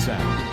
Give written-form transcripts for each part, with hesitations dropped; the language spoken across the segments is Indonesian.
Sound.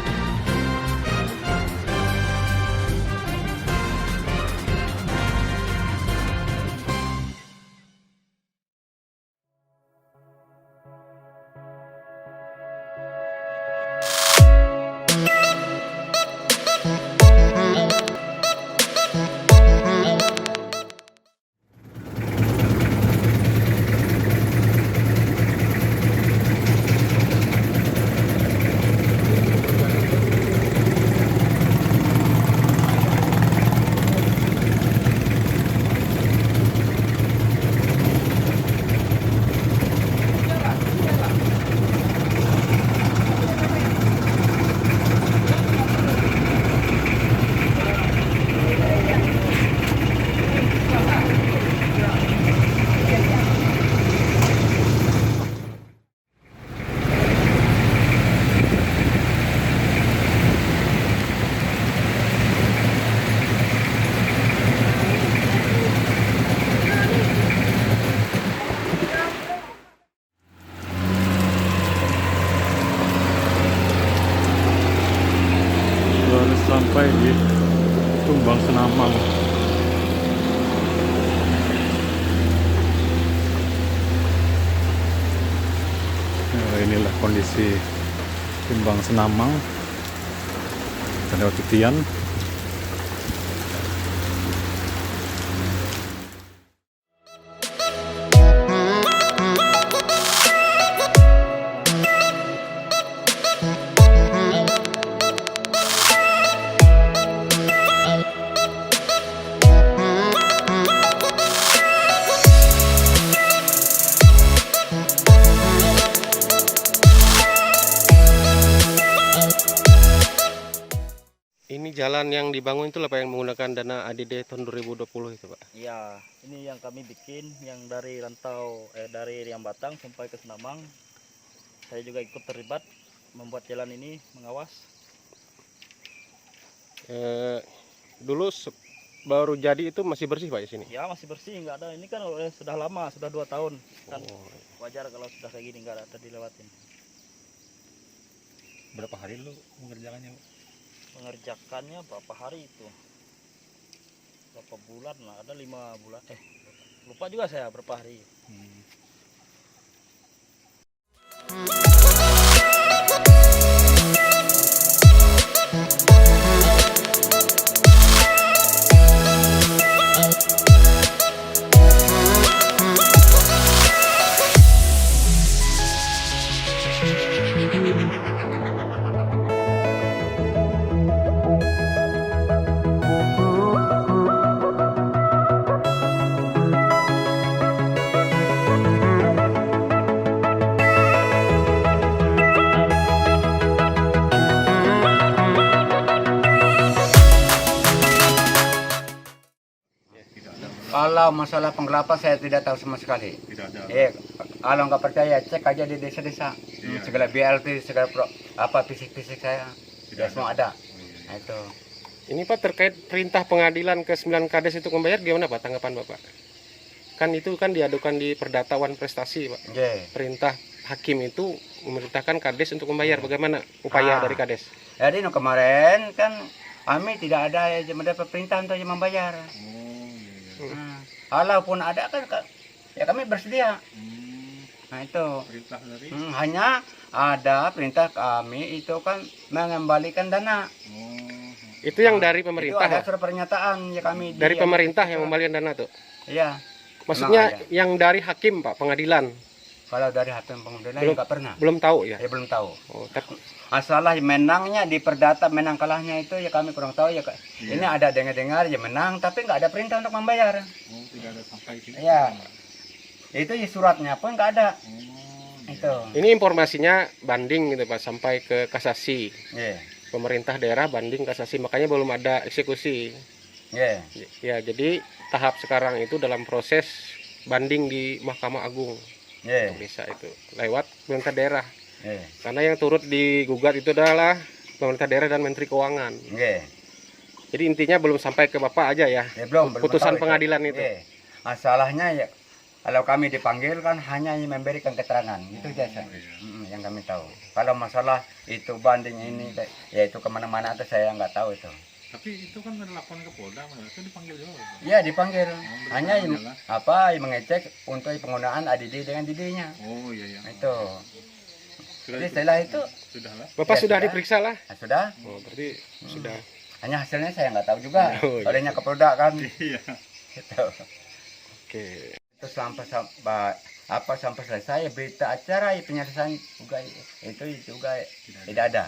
Baru sampai di Tumbang Senamang. Nah, inilah kondisi Tumbang Senamang. Kita lewat titian. Ini jalan yang dibangun itu apa yang menggunakan dana ADD tahun 2020 itu, Pak? Iya, ini yang kami bikin yang dari dari Riam Batang sampai ke Senamang. Saya juga ikut terlibat membuat jalan ini, mengawas. Dulu baru jadi itu masih bersih, Pak, di sini? Ya, masih bersih, nggak ada. Ini kan sudah lama, sudah 2 tahun. Kan wajar kalau sudah kayak gini nggak ada dilewatin. Berapa hari lu mengerjakannya? Mengerjakannya berapa hari itu? Berapa bulan lah, ada 5 bulan. Lupa juga saya berapa hari. Kalau masalah penggelapan saya tidak tahu sama sekali. Tidak ada. Kalau nggak percaya cek aja di desa-desa. Segala BLT, segala fisik-fisik saya, ya semua ada. Nah, itu. Ini, Pak, terkait perintah pengadilan ke 9 Kades untuk membayar, gimana, Pak, tanggapan Bapak? Kan itu kan diadukan di Perdatawan Prestasi, Pak. Perintah hakim itu memerintahkan Kades untuk membayar. Bagaimana upaya dari Kades? Jadi kemarin kan kami tidak ada mendapat perintah untuk membayar. Walaupun ada kan ya kami bersedia. Nah itu Perintah dari hanya ada perintah kami itu kan mengembalikan dana. Itu yang dari pemerintah. Itu ada surat pernyataan ya kami Dari pemerintah yang membayar dana tuh. Iya. Maksudnya yang dari hakim, Pak, pengadilan. Kalau dari hakim pengadilan nggak pernah. Belum tahu ya? Ya belum tahu. Oh, Masalah menangnya di perdata, menang kalahnya itu ya kami kurang tahu ya. Ini ada dengar-dengar ya menang, tapi nggak ada perintah untuk membayar. tidak ada sampai sini. Iya. Itu ya suratnya pun nggak ada. Itu. Ini informasinya banding gitu, Pak, sampai ke kasasi. Iya. Pemerintah daerah banding kasasi, makanya belum ada eksekusi. Iya. Ya, jadi tahap sekarang itu dalam proses banding di Mahkamah Agung. Iya. Bisa itu lewat pemerintah daerah. Iya. Karena yang turut digugat itu adalah pemerintah daerah dan Menteri Keuangan. Iya. Jadi intinya belum sampai ke Bapak aja ya, Ya belum putusan tahu pengadilan itu. Iya. Masalahnya ya Kalau kami dipanggil kan hanya memberikan keterangan, itu saja yang kami tahu. Kalau masalah itu banding ini, ya itu kemana-mana itu saya nggak tahu itu. Tapi itu kan laporan ke Polda, itu dipanggil juga. Ya dipanggil, hanya adalah mengecek untuk penggunaan ADD dengan DD-nya. Oh iya. Itu. Jadi setelah itu Sudah lah. Bapak Ya, sudah sudah. diperiksa lah. sudah. Oh, berarti sudah. Hanya hasilnya saya nggak tahu juga. Oh, iya. Olehnya ke Polda kan. Iya. Gitu. Oke. Itu sampai selesai berita acara penyelesaian juga itu juga tidak ada.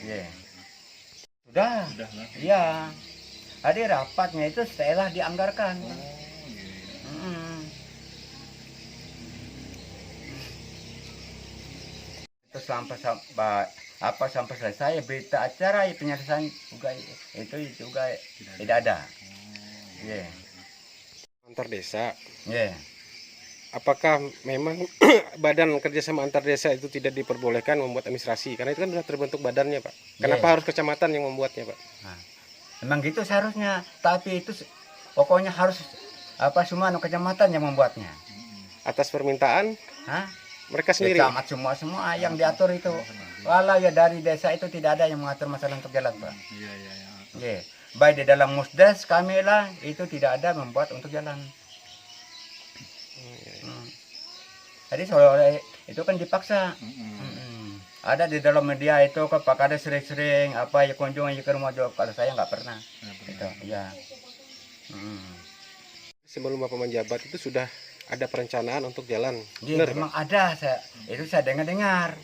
Iya. Sudah. Sudah lah. Iya. Ada rapatnya itu setelah dianggarkan. Oh iya. Mm. Itu sampai selesai berita acara penyelesaian juga itu juga tidak ada. Iya. Antar desa. Iya. Apakah memang badan kerjasama antar desa itu tidak diperbolehkan membuat administrasi? Karena itu kan sudah terbentuk badannya, Pak. Kenapa Iya. harus kecamatan yang membuatnya, Pak? Nah, memang gitu seharusnya, tapi itu pokoknya harus semua kecamatan yang membuatnya. Atas permintaan Hah? mereka sendiri. Camat semua yang diatur itu. Walau ya dari desa itu tidak ada yang mengatur masalah untuk jalan, Pak. Iya. Iya. Baik di dalam musdes kami lah itu tidak ada membuat untuk jalan. Jadi soalnya itu kan dipaksa. Ada di dalam media itu Pak ada sering-sering kunjungan ke rumah jawab. Kalau saya nggak pernah. Itu ya. Sebelum Bapak menjabat itu sudah ada perencanaan untuk jalan. Iya, Benar, Pak? memang ada itu saya dengar.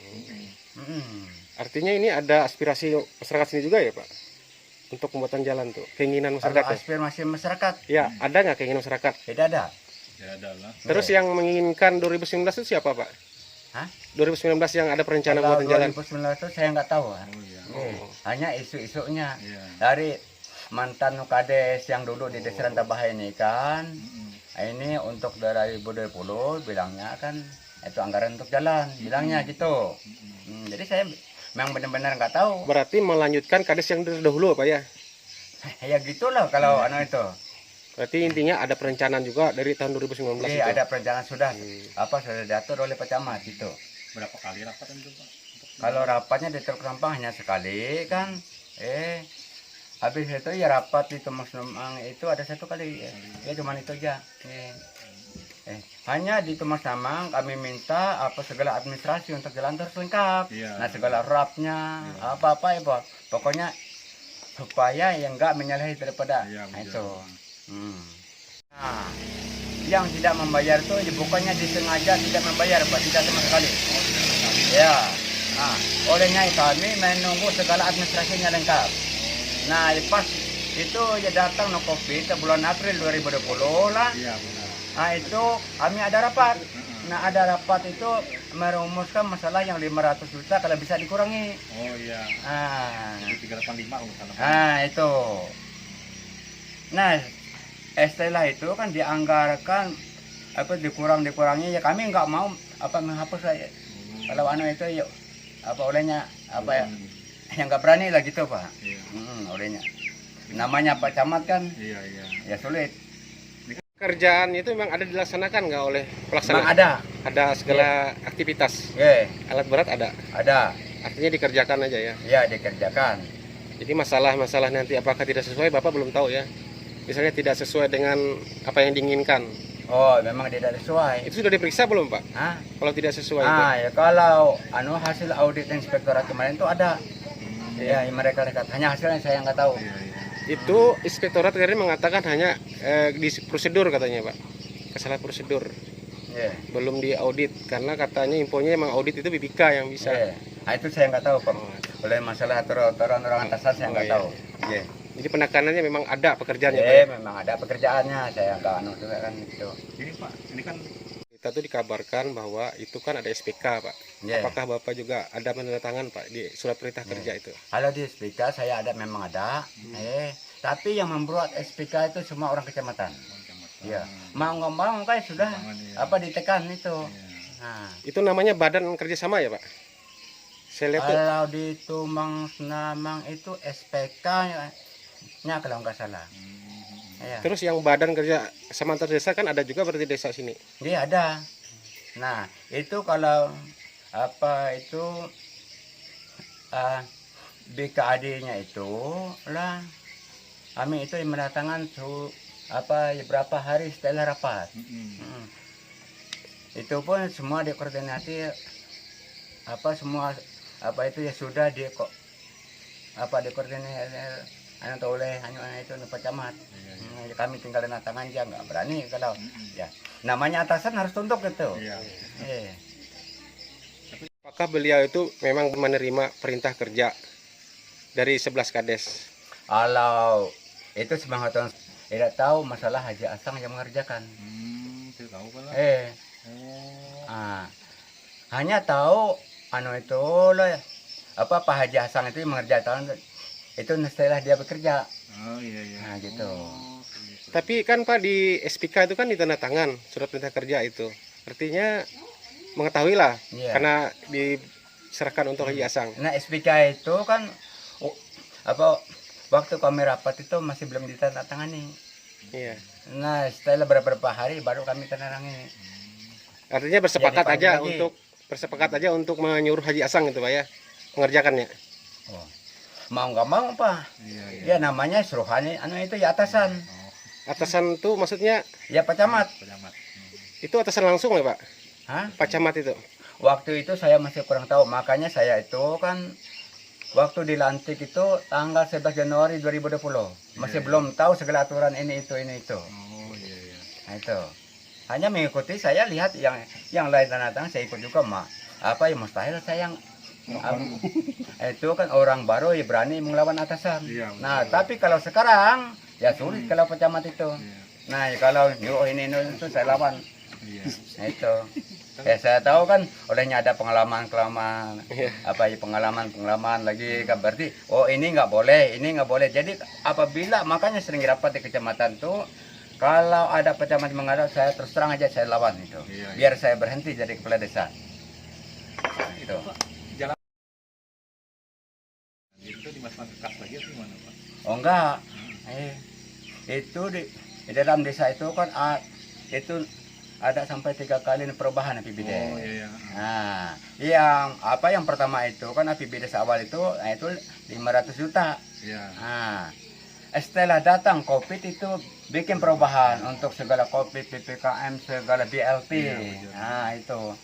Artinya ini ada aspirasi masyarakat sini juga ya, Pak? Untuk pembuatan jalan tuh, keinginan Kalau masyarakat. Ya? aspirasi masyarakat Ya, ada nggak keinginan masyarakat? tidak ada. Ya adalah. Terus yang menginginkan 2019 itu siapa, Pak? Hah? 2019 yang ada perencanaan Kalau pembuatan jalan. 2019 itu saya nggak tahu. Oh iya. Hanya isu-isunya Iya. dari mantan Kades yang duduk di Desa Rantabahaya ini kan. Ini untuk 2020 bilangnya kan itu anggaran untuk jalan, bilangnya gitu. Jadi saya memang benar-benar nggak tahu. Berarti melanjutkan kades yang terdahulu, Pak ya? Ya gitulah kalau itu. Berarti intinya ada perencanaan juga dari tahun 2019 Jadi itu. ada perencanaan sudah sudah diatur oleh Pak Camat gitu. Berapa kali rapat itu, Pak? Kalau rapatnya di Teluk Sampang hanya sekali kan. Habis itu ya rapat di Tumas Namang itu ada satu kali. Ya cuma itu aja. Hanya di Tumas Namang kami minta segala administrasi untuk jalan terus lengkap. Iya. Nah segala rapnya apa-apa ya Pak. Pokoknya supaya yang enggak menyalahi daripada Iya, itu. Nah, yang tidak membayar itu bukannya disengaja tidak membayar Pak, tidak sama sekali. Ya. Nah, olehnya kami menunggu segala administrasinya lengkap. Nah, pas itu ya datang COVID bulan April 2020 lah. Iya, benar. Nah, itu kami ada rapat. Nah, ada rapat itu merumuskan masalah yang 500 juta kalau bisa dikurangi. Oh iya. Nah, 385 kalau salah. nah itu. Nah, setelah itu kan dianggarkan dikurangi ya kami nggak mau menghapus saya. Kalau itu ya olehnya yang nggak berani lah gitu Pak. Iya. Olehnya namanya Pak Camat kan Iya. ya sulit. Kerjaan itu memang ada dilaksanakan nggak oleh pelaksana? Memang ada. Ada segala aktivitas. Alat berat ada. Ada. Artinya dikerjakan aja ya. Ya dikerjakan. Jadi masalah-masalah nanti apakah tidak sesuai Bapak belum tahu ya. Misalnya tidak sesuai dengan apa yang diinginkan. Oh, memang tidak sesuai. Itu sudah diperiksa belum, Pak? Hah? Kalau tidak sesuai itu. Ya kalau hasil audit inspektorat kemarin itu ada. Ya, mereka lihat. Hanya hasilnya saya nggak tahu. Itu inspektorat kemarin mengatakan hanya di prosedur katanya, Pak. Kesalahan prosedur. Iya. Belum diaudit karena katanya infonya emang audit itu BPK yang bisa. Iya. Nah, itu saya nggak tahu, Pak. Oleh masalah aturan orang atasan saya nggak iya. tahu. Iya. Jadi penekanannya memang ada pekerjaannya, Pak. Memang ada pekerjaannya. Saya nggak juga kan gitu. Ini Pak, ini kan Kita tuh dikabarkan bahwa itu kan ada SPK, Pak. Iya. Apakah Bapak juga ada menandatangan, Pak, di surat perintah kerja itu? Kalau di SPK saya memang ada. Tapi yang membuat SPK itu semua orang kecamatan. Iya. Mau nggak mau kan sudah ditekan itu. Nah, Itu namanya badan kerjasama ya, Pak? Saya lihat tuh kalau di Tumang Senamang itu SPK-nya kalau nggak salah. Ya. Terus yang badan kerja semantar desa kan ada juga berarti desa sini. Iya ada. Nah itu kalau apa itu BKAD-nya itu lah kami itu yang mendatangkan berapa hari setelah rapat. Itu pun semua dikoordinasi semua itu ya sudah dikoordinasi oleh itu Pak Camat. Kami tinggal di tangan aja nggak berani kalau ya namanya atasan harus tunduk gitu. Apakah beliau itu memang menerima perintah kerja dari 11 kades? Kalau itu semangat tidak tahu masalah Haji Asang yang mengerjakan. Tidak tahu pala. Hanya tahu itu loh Pak Haji Asang itu yang mengerjakan itu setelah dia bekerja. Oh iya iya. Nah gitu. Tapi kan Pak di SPK itu kan ditandatangan surat perintah kerja itu. Artinya mengetahui lah karena diserahkan untuk Haji Asang. Nah SPK itu kan waktu kami rapat itu masih belum ditandatangani. Iya. Nah setelah beberapa hari baru kami tandatangani. Artinya bersepakat aja untuk menyuruh Haji Asang itu Pak ya mengerjakannya. Mau nggak mau Pak. Ya namanya suruhannya itu ya atasan. Atasan tuh maksudnya? Ya Pak Camat. Itu atasan langsung ya Pak? Hah? Pak Camat itu? Waktu itu saya masih kurang tahu, makanya saya itu kan waktu dilantik itu tanggal 11 Januari 2020 masih belum tahu segala aturan ini itu. Oh iya iya. Nah itu hanya mengikuti, saya lihat yang lain tanah saya ikut juga ya mustahil saya yang itu kan orang baru ya berani melawan atasan. Nah tapi kalau sekarang ya sulit kalau Pak Camat itu. Nah kalau ini itu saya lawan. Nah itu saya tahu kan olehnya ada pengalaman pengalaman lagi kan berarti ini nggak boleh jadi apabila makanya sering rapat di kecamatan tuh kalau ada Pak Camat menghadap saya terus terang aja saya lawan itu biar saya berhenti jadi kepala desa. Nah, itu Itu dimasukkan ke kas lagi atau gimana Pak? oh enggak itu di dalam desa itu kan itu ada sampai 3 kali perubahan APBD. Oh iya. Nah, yang pertama itu kan APBD awal itu 500 juta. Iya. Nah, setelah datang COVID itu bikin perubahan untuk segala COVID, PPKM, segala BLT. Nah, itu.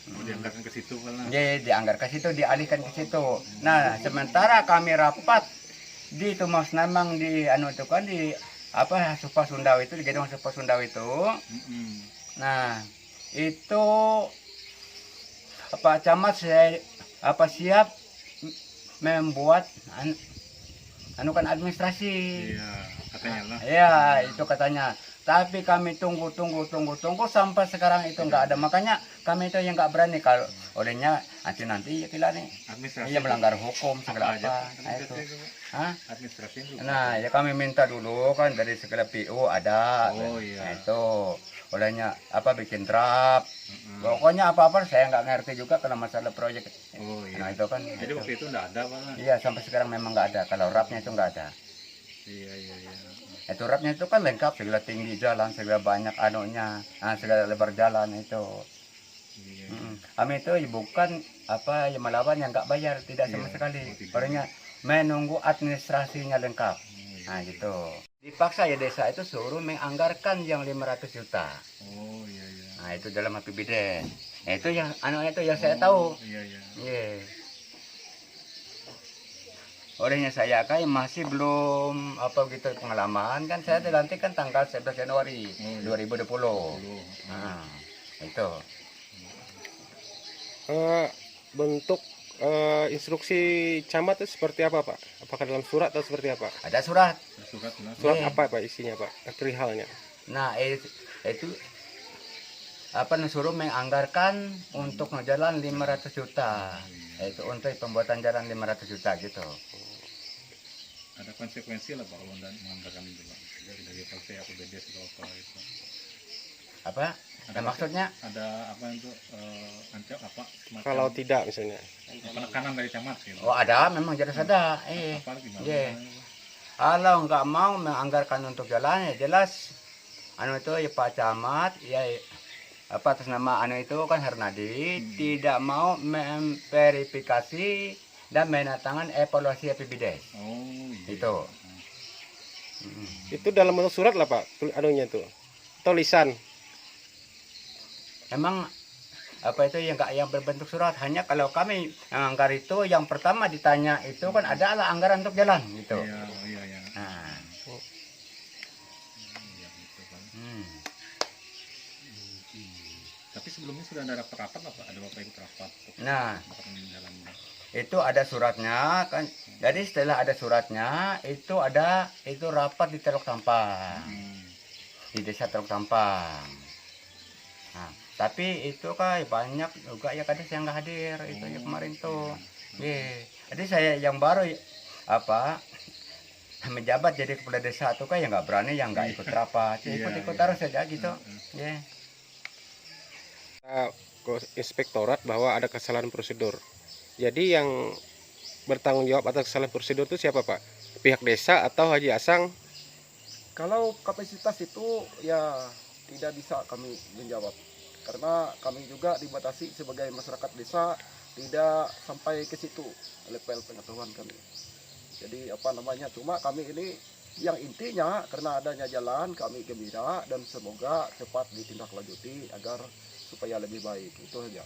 Dianggarkan ke situ kan? Jadi dianggarkan ke situ, dialihkan ke situ. Nah, sementara kami rapat di Tumas Namang di Supa Sundau itu di gedung Supa Sundau itu. Nah, itu Pak Camat siap membuat administrasi. Iya, katanya lah. Iya, itu katanya. Tapi kami tunggu sampai sekarang itu nggak ada. Makanya kami itu yang nggak berani kalau olehnya nanti ya kira nih. Iya melanggar hukum segala apa. Nah, itu. Administrasi itu. Nah, ya kami minta dulu kan dari segala PU ada. Oh iya. Nah, itu olehnya bikin draft. Pokoknya apa saya nggak ngerti juga kalau masalah proyek. Oh iya. Nah, itu kan. Jadi waktu itu nggak ada Pak? Iya, sampai sekarang memang nggak ada. Kalau rapnya itu nggak ada. Iya. Itu rapnya itu kan lengkap, segala tinggi jalan, segala banyak segala lebar jalan itu. Iya. Kami itu bukan yang melawan yang nggak bayar, tidak sama sekali. Orangnya menunggu administrasinya lengkap. Nah gitu. Dipaksa ya desa itu suruh menganggarkan yang 500 juta. Oh iya. Nah itu dalam APBD. Nah itu yang yang saya tahu. Iya. Olehnya saya masih belum pengalaman kan saya dilantik kan tanggal 11 Januari 2020. Nah, itu. Bentuk instruksi camat itu seperti apa Pak? Apakah dalam surat atau seperti apa? Ada surat. Surat apa Pak isinya Pak? Perihalnya. Nah itu suruh menganggarkan untuk jalan 500 juta. Itu untuk pembuatan jalan 500 juta gitu. Ada konsekuensi lah Pak kalau menganggarkan itu Pak dari partai APBD atau apa itu. Apa? Ada maksudnya? Ada itu ancam semacam kalau tidak misalnya penekanan dari camat gitu. Oh ada, memang jelas ada. Apa gimana? Kalau nggak mau menganggarkan untuk jalan, ya jelas anu itu ya Pak Camat, ya apa atas nama anu itu kan Hernadi tidak mau memverifikasi dan menandatangan evaluasi APBD. Oh, iya. Itu. Itu dalam bentuk surat lah Pak, anunya tuh. Tulisan. Emang apa itu yang nggak yang berbentuk surat, hanya kalau kami anggar itu yang pertama ditanya itu kan adalah anggaran untuk jalan gitu. Iya, iya, iya. Nah, Iya, gitu kan. Tapi sebelumnya sudah ada rapat lah Pak, ada Bapak ikut rapat untuk nah jalannya. itu ada suratnya kan. Jadi setelah ada suratnya itu ada itu rapat di Teluk Tampang, di desa Teluk Tampang. Nah, tapi itu kan banyak juga ya kades yang nggak hadir itu ya kemarin tuh. Jadi saya yang baru apa menjabat jadi kepala desa tuh kan yang nggak berani, yang nggak ikut rapat, ikut terus saja gitu. Ke inspektorat bahwa ada kesalahan prosedur. Jadi yang bertanggung jawab atas kesalahan prosedur itu siapa Pak? Pihak desa atau Haji Asang? Kalau kapasitas itu ya tidak bisa kami menjawab, karena kami juga dibatasi sebagai masyarakat desa, tidak sampai ke situ level pengetahuan kami. Jadi apa namanya, cuma kami ini yang intinya karena adanya jalan kami gembira dan semoga cepat ditindaklanjuti agar supaya lebih baik, itu saja.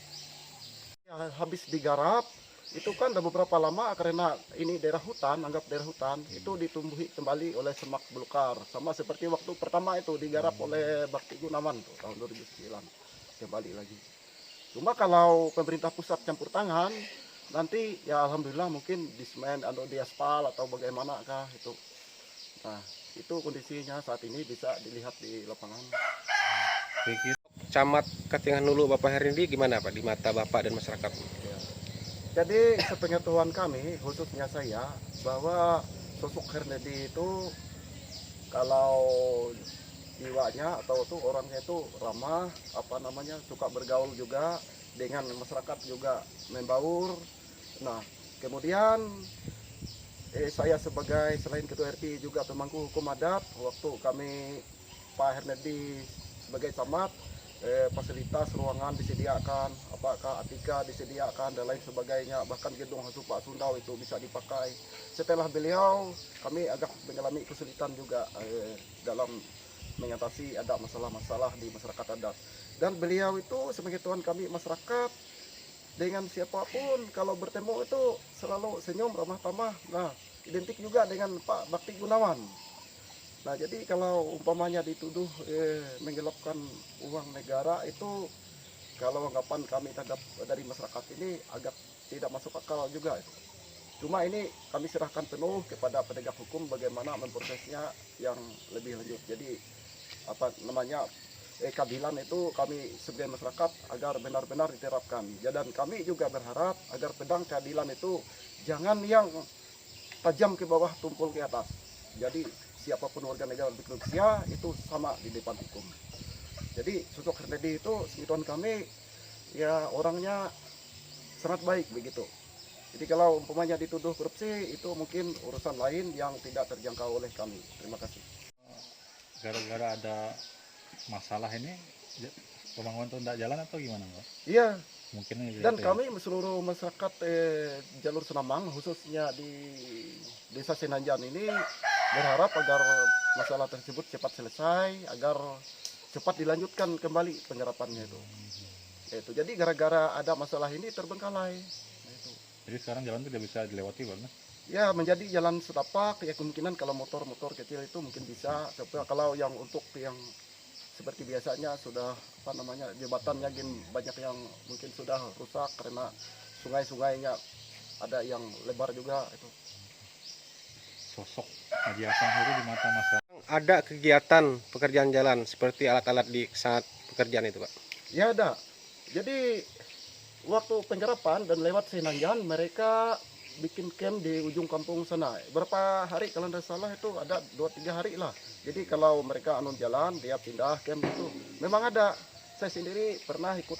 Ya, habis digarap itu kan udah beberapa lama karena ini daerah hutan, anggap daerah hutan, itu ditumbuhi kembali oleh semak belukar, sama seperti waktu pertama itu digarap oleh Bakti Gunawan tuh, tahun 2009 kembali lagi. Cuma kalau pemerintah pusat campur tangan nanti ya alhamdulillah mungkin di semen atau di aspal atau bagaimana kah itu. Nah itu kondisinya saat ini bisa dilihat di lapangan. Camat Katingan Hulu Bapak Hernadi gimana Pak di mata Bapak dan masyarakat? Jadi sepengetahuan kami, khususnya saya, bahwa sosok Hernadi itu kalau jiwanya atau tuh orangnya itu ramah, apa namanya, suka bergaul juga dengan masyarakat, juga membaur. Nah, kemudian saya sebagai selain ketua RT juga pemangku hukum adat, waktu kami Pak Hernadi sebagai camat, fasilitas ruangan disediakan, apakah atika disediakan dan lain sebagainya, bahkan gedung Hasu Pak Sundau itu bisa dipakai. Setelah beliau, kami agak mengalami kesulitan juga dalam mengatasi ada masalah-masalah di masyarakat adat. Dan beliau itu sebagai tuan kami masyarakat, dengan siapapun kalau bertemu itu selalu senyum, ramah tamah. Nah, identik juga dengan Pak Bakti Gunawan. Nah, jadi kalau umpamanya dituduh menggelapkan uang negara itu, kalau anggapan kami terhadap dari masyarakat ini agak tidak masuk akal juga itu. Cuma ini kami serahkan penuh kepada penegak hukum bagaimana memprosesnya yang lebih lanjut. Jadi apa namanya, keadilan itu kami sebagai masyarakat agar benar-benar diterapkan. Dan kami juga berharap agar pedang keadilan itu jangan yang tajam ke bawah tumpul ke atas. Jadi siapapun warga negara Indonesia itu sama di depan hukum. Jadi sosok Hernadi itu sepengetahuan kami ya orangnya sangat baik begitu. Jadi kalau umpamanya dituduh korupsi itu mungkin urusan lain yang tidak terjangkau oleh kami. Terima kasih. Gara-gara ada masalah ini pembangunan itu tidak jalan atau gimana Pak? Iya. Mungkin Dan kami seluruh masyarakat jalur Senamang khususnya di Desa Senanjan ini berharap agar masalah tersebut cepat selesai, agar cepat dilanjutkan kembali penggarapannya itu. Jadi gara-gara ada masalah ini terbengkalai. Jadi sekarang jalan tidak bisa dilewati Pak? Ya menjadi jalan setapak, ya kemungkinan kalau motor-motor kecil itu mungkin bisa. Tapi kalau yang untuk yang seperti biasanya sudah apa namanya, jembatannya banyak yang mungkin sudah rusak karena sungai-sungainya ada yang lebar juga itu. Sosok Haji Asang itu di mata masyarakat. Ada kegiatan pekerjaan jalan seperti alat-alat di saat pekerjaan itu Pak? Ya ada. Jadi waktu penggarapan dan lewat Senanjan mereka bikin camp di ujung kampung sana. Berapa hari kalau tidak salah itu ada 2-3 hari lah. Jadi kalau mereka anu jalan dia pindah camp itu. Memang ada. Saya sendiri pernah ikut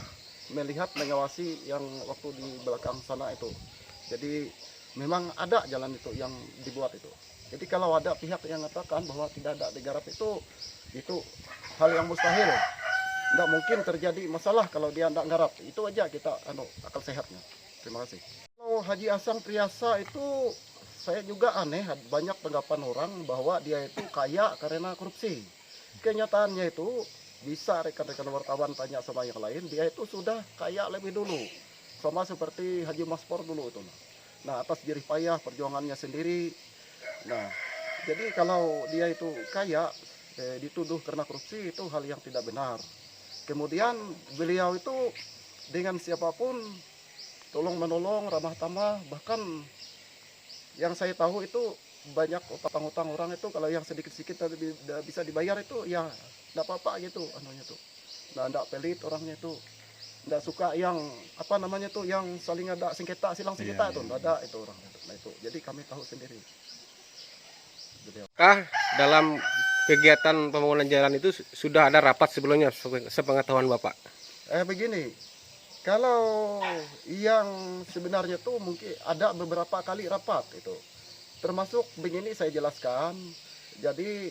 melihat, mengawasi yang waktu di belakang sana itu. Jadi memang ada jalan itu yang dibuat itu. Jadi kalau ada pihak yang mengatakan bahwa tidak ada digarap itu hal yang mustahil. Tidak mungkin terjadi masalah kalau dia tidak garap. Itu aja kita akal sehatnya. Terima kasih. Kalau Haji Asang Triasa itu saya juga aneh, banyak tanggapan orang bahwa dia itu kaya karena korupsi. Kenyataannya itu bisa rekan-rekan wartawan tanya sama yang lain, dia itu sudah kaya lebih dulu. Sama seperti Haji Maspor dulu itu. Nah, atas jerih payah perjuangannya sendiri. Nah, jadi kalau dia itu kaya, dituduh karena korupsi itu hal yang tidak benar. Kemudian beliau itu dengan siapapun tolong menolong, ramah tamah, bahkan yang saya tahu itu banyak utang-utang orang itu kalau yang sedikit-sedikit tidak bisa dibayar itu ya tidak apa-apa gitu anunya tuh. Nah, tidak pelit orangnya itu. Tidak suka yang yang saling ada sengketa, silang sengketa itu, tidak ada itu orangnya. Nah itu, jadi kami tahu sendiri. Dalam kegiatan pembangunan jalan itu sudah ada rapat sebelumnya sepengetahuan Bapak? Begini, kalau yang sebenarnya tuh mungkin ada beberapa kali rapat itu. Termasuk begini saya jelaskan. Jadi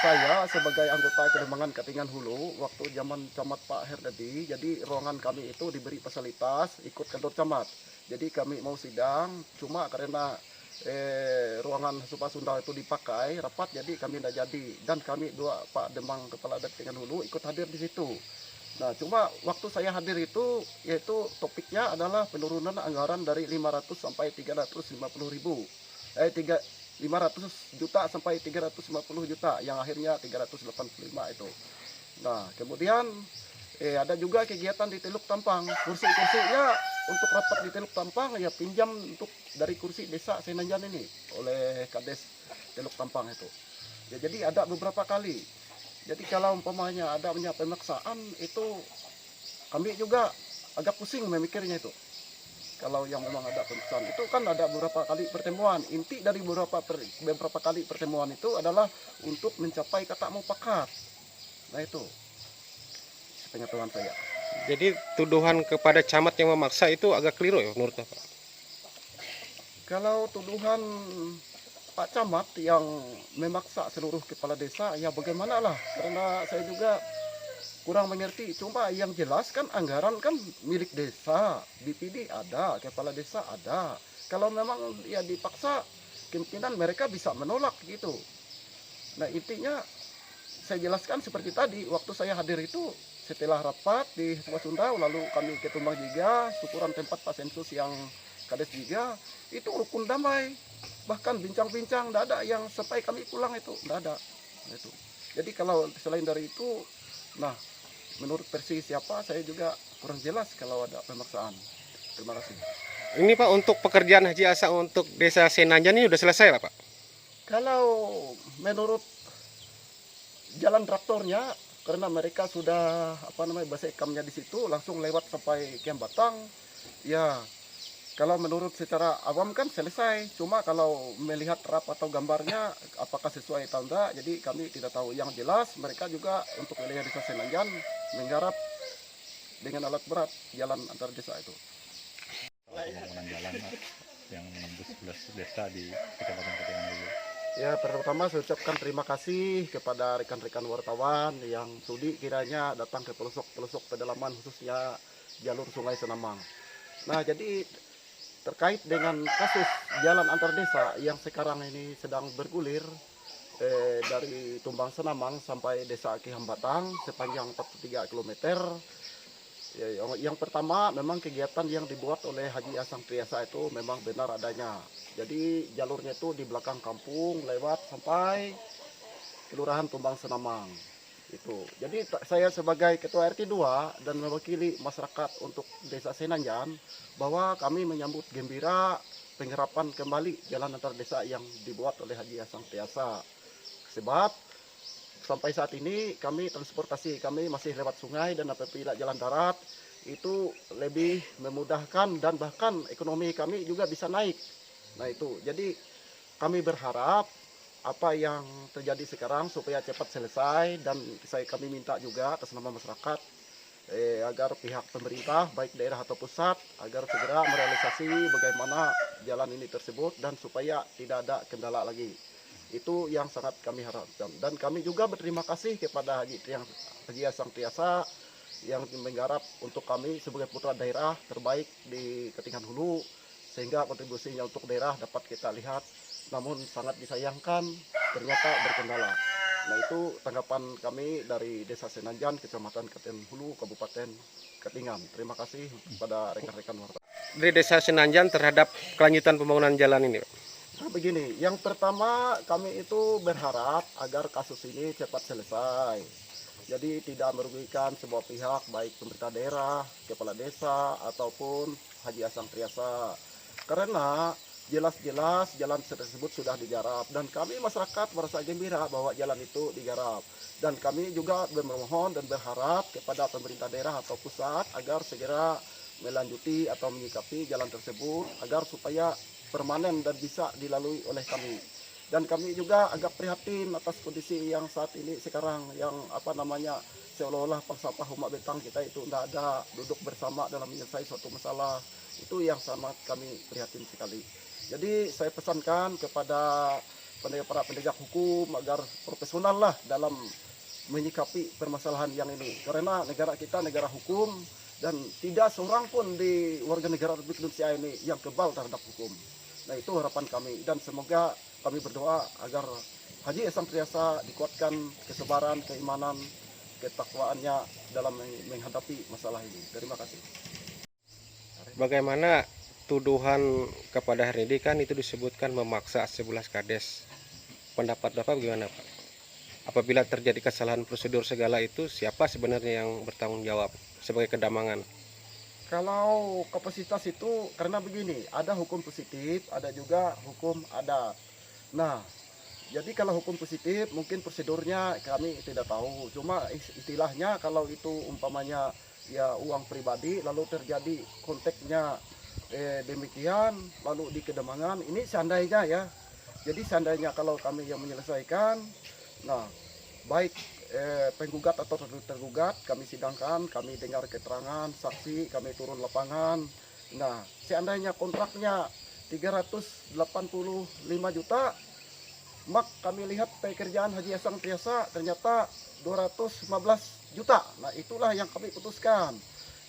saya sebagai anggota Kedembangan Katingan Hulu waktu zaman Camat Pak Herdadi, jadi ruangan kami itu diberi fasilitas ikut kantor camat. Jadi kami mau sidang, cuma karena ruangan Supasunda itu dipakai rapat, jadi kami tidak jadi. Dan kami dua Pak Demang Kepala Katingan Hulu ikut hadir di situ. Nah, cuma waktu saya hadir itu, yaitu topiknya adalah penurunan anggaran dari 500 sampai 350 ribu. 500 juta sampai 350 juta, yang akhirnya 385 itu. Nah, kemudian ada juga kegiatan di Teluk Tampang. Kursi-kursinya untuk rapat di Teluk Tampang ya pinjam untuk dari kursi desa Senanjan ini oleh Kades Teluk Tampang itu. Ya, jadi ada beberapa kali. Jadi kalau umpamanya ada pemaksaan itu kami juga agak pusing memikirnya itu. Kalau yang memang ada pemaksaan itu kan ada beberapa kali pertemuan. Inti dari beberapa kali pertemuan itu adalah untuk mencapai kata mufakat. Nah itu pengetahuan saya. Jadi tuduhan kepada camat yang memaksa itu agak keliru ya menurut Bapak? Kalau tuduhan Pak Camat yang memaksa seluruh kepala desa, ya bagaimana lah, karena saya juga kurang mengerti. Cuma yang jelas kan anggaran kan milik desa, BPD ada, kepala desa ada. Kalau memang ya dipaksa, kemungkinan mereka bisa menolak gitu. Nah intinya saya jelaskan seperti tadi, waktu saya hadir itu setelah rapat di Supasunda, lalu kami ke Tumbang Jiga, syukuran tempat Pak Sensus yang Kades Jiga, itu rukun damai. Bahkan bincang-bincang, tidak ada yang sampai kami pulang itu, tidak ada. Itu. Jadi kalau selain dari itu, nah menurut versi siapa saya juga kurang jelas kalau ada pemaksaan. Terima kasih. Ini Pak, untuk pekerjaan Haji Asang untuk desa Senanjan ini sudah selesai lah Pak? Kalau menurut jalan traktornya, karena mereka sudah base campnya di situ, langsung lewat sampai Kiam Batang, ya. Kalau menurut secara awam kan selesai, cuma kalau melihat rap atau gambarnya apakah sesuai atau enggak, jadi kami tidak tahu. Yang jelas mereka juga untuk wilayah desa Senanjan menggarap dengan alat berat jalan antar desa itu. Pembangunan jalan yang menembus 11 desa di Kecamatan Katingan Hulu. Ya, pertama saya ucapkan terima kasih kepada rekan-rekan wartawan yang sudi kiranya datang ke pelosok-pelosok pedalaman khususnya jalur Sungai Senamang. Nah, jadi terkait dengan kasus jalan antar desa yang sekarang ini sedang bergulir dari Tumbang Senamang sampai desa Kihambatang sepanjang 43 km. Yang pertama memang kegiatan yang dibuat oleh Haji Asang Triasa itu memang benar adanya. Jadi jalurnya itu di belakang kampung lewat sampai Kelurahan Tumbang Senamang. Itu. Jadi saya sebagai Ketua RT 2 dan mewakili masyarakat untuk Desa Senanjan bahwa kami menyambut gembira penggerapan kembali jalan antar desa yang dibuat oleh Haji Asang Triasa. Sebab sampai saat ini kami transportasi kami masih lewat sungai, dan apabila jalan darat itu lebih memudahkan dan bahkan ekonomi kami juga bisa naik. Nah itu, jadi kami berharap apa yang terjadi sekarang supaya cepat selesai, dan kami minta juga atas nama masyarakat agar pihak pemerintah baik daerah atau pusat agar segera merealisasi bagaimana jalan ini tersebut dan supaya tidak ada kendala lagi. Itu yang sangat kami harapkan. Dan kami juga berterima kasih kepada Haji Asang Triasa yang menggarap untuk kami sebagai putra daerah terbaik di Ketinggian Hulu, sehingga kontribusinya untuk daerah dapat kita lihat. Namun sangat disayangkan ternyata berkendala. Nah, itu tanggapan kami dari Desa Senanjan, Kecamatan Ketinggian Hulu, Kabupaten Ketinggian. Terima kasih kepada rekan-rekan wartawan. Dari Desa Senanjan terhadap kelanjutan pembangunan jalan ini, Pak? Nah, begini, yang pertama kami itu berharap agar kasus ini cepat selesai. Jadi tidak merugikan sebuah pihak, baik pemerintah daerah, kepala desa, ataupun Haji Asang Triasa. Karena jelas-jelas jalan tersebut sudah digarap dan kami masyarakat merasa gembira bahwa jalan itu digarap. Dan kami juga memohon dan berharap kepada pemerintah daerah atau pusat agar segera melanjuti atau menyikapi jalan tersebut agar supaya permanen dan bisa dilalui oleh kami. Dan kami juga agak prihatin atas kondisi yang saat ini sekarang yang seolah-olah Pangsapah Humak Betang kita itu tidak ada duduk bersama dalam menyelesaikan suatu masalah. Itu yang sangat kami prihatin sekali. Jadi saya pesankan kepada para penegak hukum agar profesional lah dalam menyikapi permasalahan yang ini. Karena negara kita negara hukum dan tidak seorang pun di warga negara Republik Indonesia ini yang kebal terhadap hukum. Nah, itu harapan kami dan semoga kami berdoa agar Haji Asang Triasa dikuatkan kesabaran, keimanan, ketakwaannya dalam menghadapi masalah ini. Terima kasih. Bagaimana tuduhan kepada Hernedi kan itu disebutkan memaksa 11 kades. Pendapat Bapak bagaimana, Pak? Apabila terjadi kesalahan prosedur segala itu, siapa sebenarnya yang bertanggung jawab sebagai kedamangan? Kalau kapasitas itu karena begini, ada hukum positif, ada juga hukum adat. Nah, jadi kalau hukum positif mungkin prosedurnya kami tidak tahu. Cuma istilahnya kalau itu umpamanya ya uang pribadi lalu terjadi konteksnya demikian lalu di kedamangan, ini seandainya ya. Jadi seandainya kalau kami yang menyelesaikan, nah baik penggugat atau tergugat kami sidangkan, kami dengar keterangan saksi, kami turun lapangan. Nah, seandainya kontraknya 385 juta, mak kami lihat pekerjaan Haji Asang Triasa ternyata 215 juta. Nah, itulah yang kami putuskan.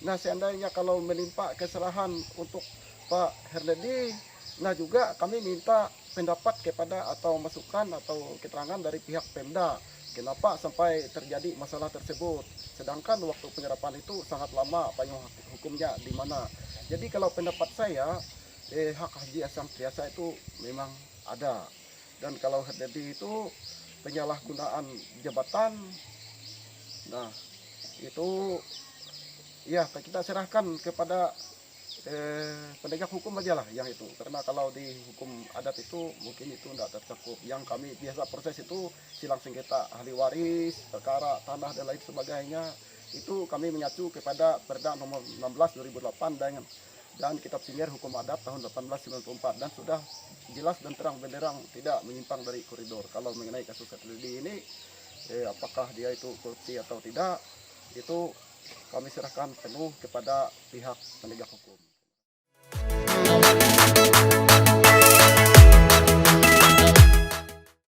Nah, seandainya kalau menimpa kesalahan untuk Pak Hernedi, nah juga kami minta pendapat kepada atau masukan atau keterangan dari pihak Pemda. Kenapa sampai terjadi masalah tersebut? Sedangkan waktu penyerapan itu sangat lama, payung hukumnya di mana. Jadi kalau pendapat saya, hak Haji Asang Triasa itu memang ada. Dan kalau Hernedi itu penyalahgunaan jabatan, nah itu ya kita serahkan kepada penegak hukum aja lah yang itu. Karena kalau di hukum adat itu mungkin itu tidak tercakup. Yang kami biasa proses itu silang sengketa ahli waris, perkara tanah dan lain sebagainya. Itu kami mengacu kepada Perda nomor 16 2008 dan Kitab Singir Hukum Adat tahun 1894 dan sudah jelas dan terang benderang tidak menyimpang dari koridor. Kalau mengenai kasus Hernedi ini apakah dia itu korupsi atau tidak, itu kami serahkan penuh kepada pihak penegak hukum.